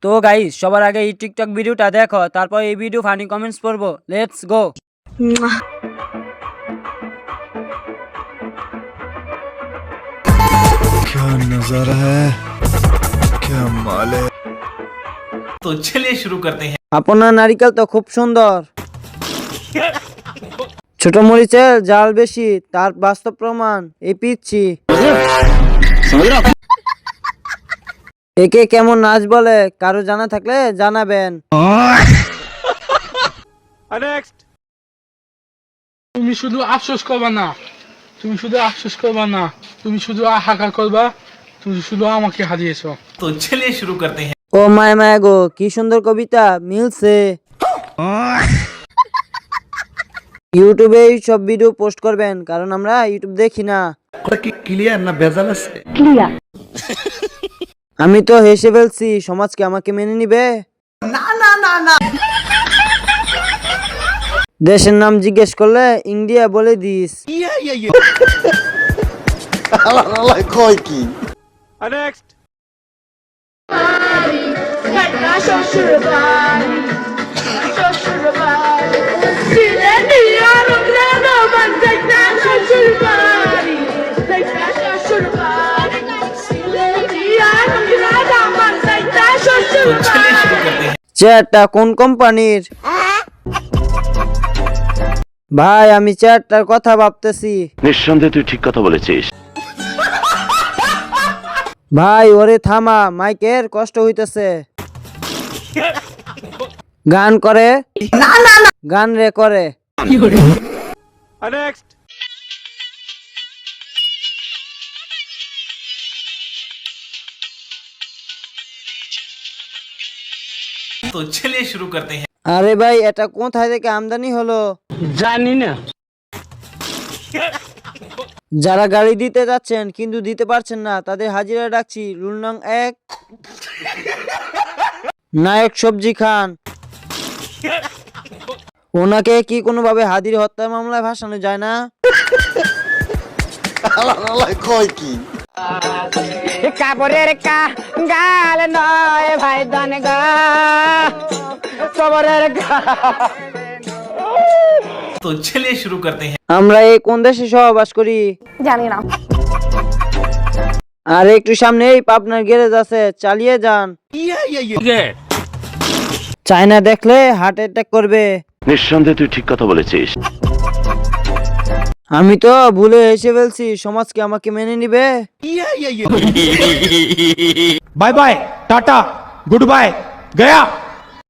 তো গাইস সবার আগে এই টিকটক ভিডিওটা দেখো, তারপর এই ভিডিও ফানি কমেন্টস পড়বো। Let's go. क्या नजारा है, क्या माल है। तो चलिए शुरू करते हैं। আপনার নারিকেল তো খুব সুন্দর। ছোট মরিচের জাল বেশি, তার বাস্তব প্রমাণ এই পিচ্ছি। একে কেমন নাচ বলে কারো জানা থাকলে জানাবেন। তুমি শুধু আফসোস করবা না, তুমি শুধু আফসোস করবা না, তুমি শুধু হাহাকার করবা, তুমি শুধু আমাকে হারিয়েছো। तो चलिए शुरू करते हैं। ও মায় মায় গো, কি সুন্দর কবিতা মিলছে। ইউটিউবে এই সব ভিডিও পোস্ট করবেন, কারণ আমরা ইউটিউব দেখি না। ক্লিয়ার না ভেজাল আছে? আমি তো হেসে ফেলছি, সমাজ কি আমাকে মেনে নিবে? না না না না। দেশের নাম জিজ্ঞেস করলে ইন্ডিয়া বলে দিস। কয় কি? तो चलिए शुरू करते हैं। চেয়ারটা কোন কোম্পানির? ভাই আমি চেয়ারটার কথা ভাবতেছি। নিঃসন্দেহে তুই ঠিক কথা বলেছিস। ভাই ওরে থামা, মাইকের কষ্ট হইতেছে। গান করে গান রে করে। तो चलिए शुरू करते हैं। আরে ভাই এটা কোথায় থেকে আমদানি হলো জানি না। যারা গাড়ি দিতে যাচ্ছেন কিন্তু দিতে পারছেন না, তাদের হাজিরা ডাকছি। রুল নং 1, নায়ক সবজি খান। ওনাকে কি কোনোভাবে হাদির হত্যা মামলায় ভাসানো যায় না? কয় কি? কাপড়ের গাল নয় ভাই দান গা, সবরের तो चलिए शुरू करते हैं। আমরা এই কোন দেশে সহবাস করি জানি না। আর একটু সামনে এই পাবনার গ্যারেজ আছে, চালিয়ে যান। চায়না দেখলে হার্ট অ্যাটাক করবে। নিঃসন্দেহে তুই ঠিক কথা বলেছিস। আমি তো ভুলে এসে ফেলছি, সমাজ কি আমাকে মেনে নিবে? Bye bye, tata, good bye, Gaya.